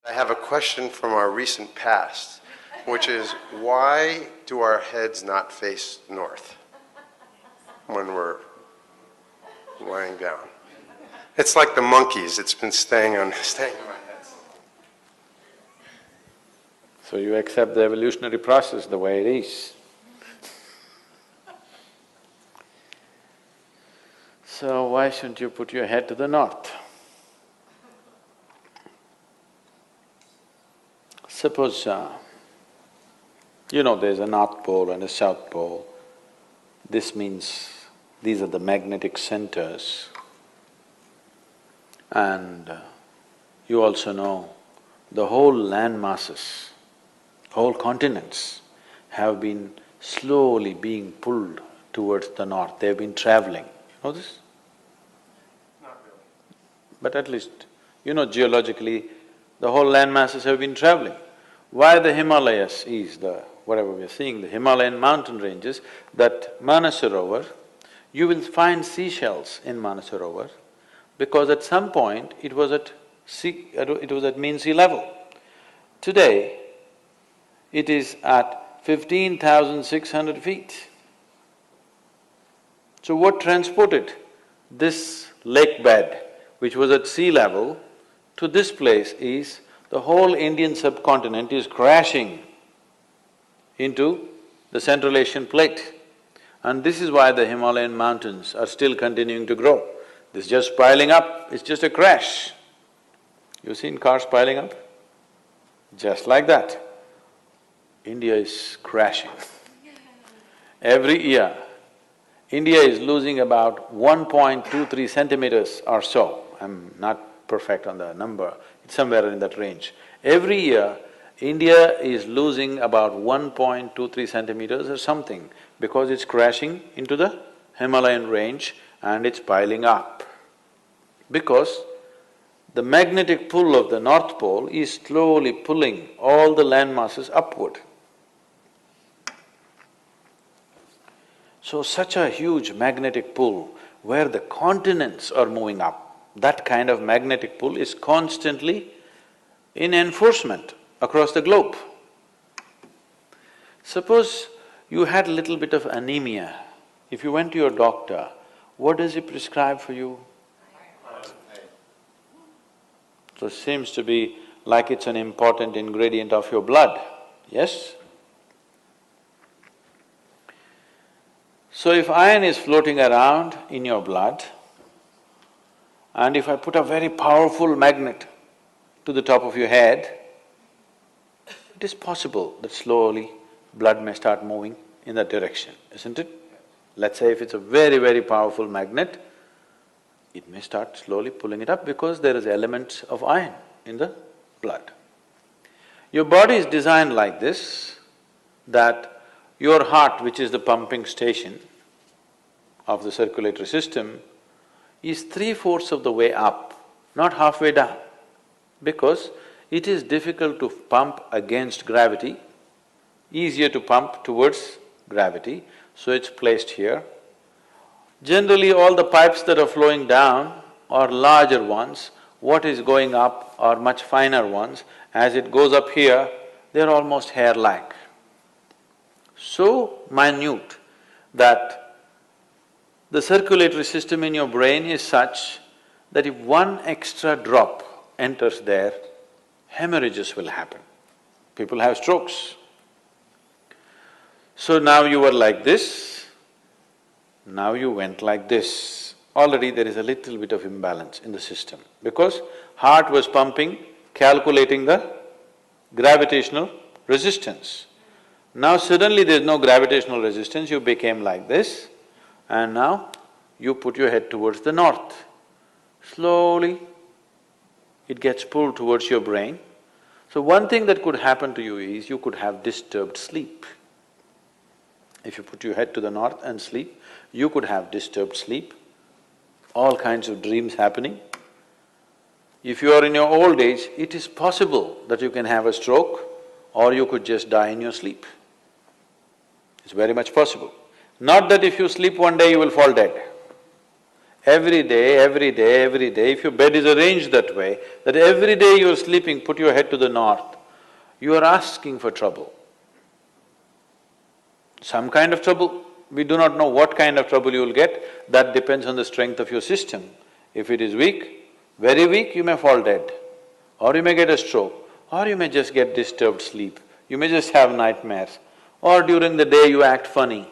I have a question from our recent past, which is, why do our heads not face north when we're lying down? It's like the monkeys, it's been staying on my head. So you accept the evolutionary process the way it is. So why shouldn't you put your head to the north? Suppose, there's a North Pole and a South Pole. This means these are the magnetic centers. And you also know the whole land masses, whole continents have been slowly being pulled towards the north. They've been traveling. You know this? Not really. But at least, geologically, the whole land masses have been traveling. Why the Himalayas is whatever we are seeing, the Himalayan mountain ranges, that Manasarovar, you will find seashells in Manasarovar because at some point it was at mean sea level. Today, it is at 15,600 feet. So what transported this lake bed, which was at sea level, to this place is the whole Indian subcontinent is crashing into the Central Asian plate. And this is why the Himalayan mountains are still continuing to grow. This is just piling up, it's just a crash. You've seen cars piling up? Just like that. India is crashing. Every year, India is losing about 1.23 centimeters or so. I'm not perfect on the number, it's somewhere in that range. Every year, India is losing about 1.23 centimeters or something because it's crashing into the Himalayan range and it's piling up. Because the magnetic pull of the North Pole is slowly pulling all the land masses upward. So such a huge magnetic pull where the continents are moving up, that kind of magnetic pull is constantly in enforcement across the globe. Suppose you had a little bit of anemia. If you went to your doctor, what does he prescribe for you? So it seems to be like it's an important ingredient of your blood, yes? So if iron is floating around in your blood, and if I put a very powerful magnet to the top of your head, it is possible that slowly blood may start moving in that direction, isn't it? Let's say if it's a very, very powerful magnet, it may start slowly pulling it up because there is elements of iron in the blood. Your body is designed like this, that your heart, which is the pumping station of the circulatory system, is 3/4 of the way up, not halfway down, because it is difficult to pump against gravity, easier to pump towards gravity, so it's placed here. Generally, all the pipes that are flowing down are larger ones, what is going up are much finer ones. As it goes up here, they're almost hair-like. So minute that the circulatory system in your brain is such that if one extra drop enters there, hemorrhages will happen. People have strokes. So now you were like this, now you went like this. Already there is a little bit of imbalance in the system because heart was pumping, calculating the gravitational resistance. Now suddenly there's no gravitational resistance, you became like this, and now you put your head towards the north. Slowly, it gets pulled towards your brain. So one thing that could happen to you is you could have disturbed sleep. If you put your head to the north and sleep, you could have disturbed sleep, all kinds of dreams happening. If you are in your old age, it is possible that you can have a stroke or you could just die in your sleep. It's very much possible. Not that if you sleep one day you will fall dead. Every day, every day, every day, if your bed is arranged that way, that every day you're sleeping, put your head to the north, you are asking for trouble. Some kind of trouble, we do not know what kind of trouble you will get, that depends on the strength of your system. If it is weak, very weak, you may fall dead, or you may get a stroke, or you may just get disturbed sleep, you may just have nightmares, or during the day you act funny.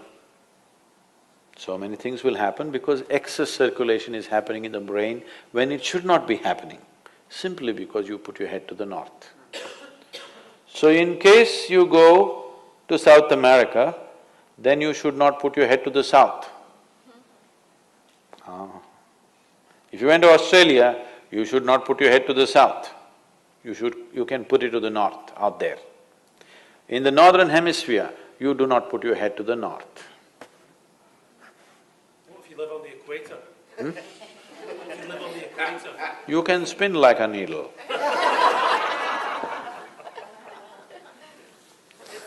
So many things will happen because excess circulation is happening in the brain when it should not be happening, simply because you put your head to the north. So in case you go to South America, then you should not put your head to the south. If you went to Australia, you should not put your head to the south. You can put it to the north, out there. In the northern hemisphere, you do not put your head to the north. What if you live on the equator? If you live on the equator? You can spin like a needle. Is there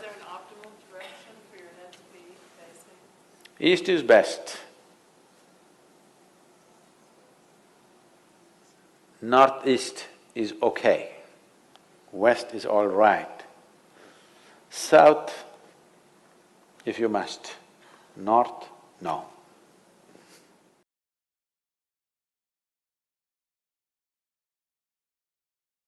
an optimal direction for your head to be facing? East is best. Northeast is okay. West is all right. South, if you must. North, no.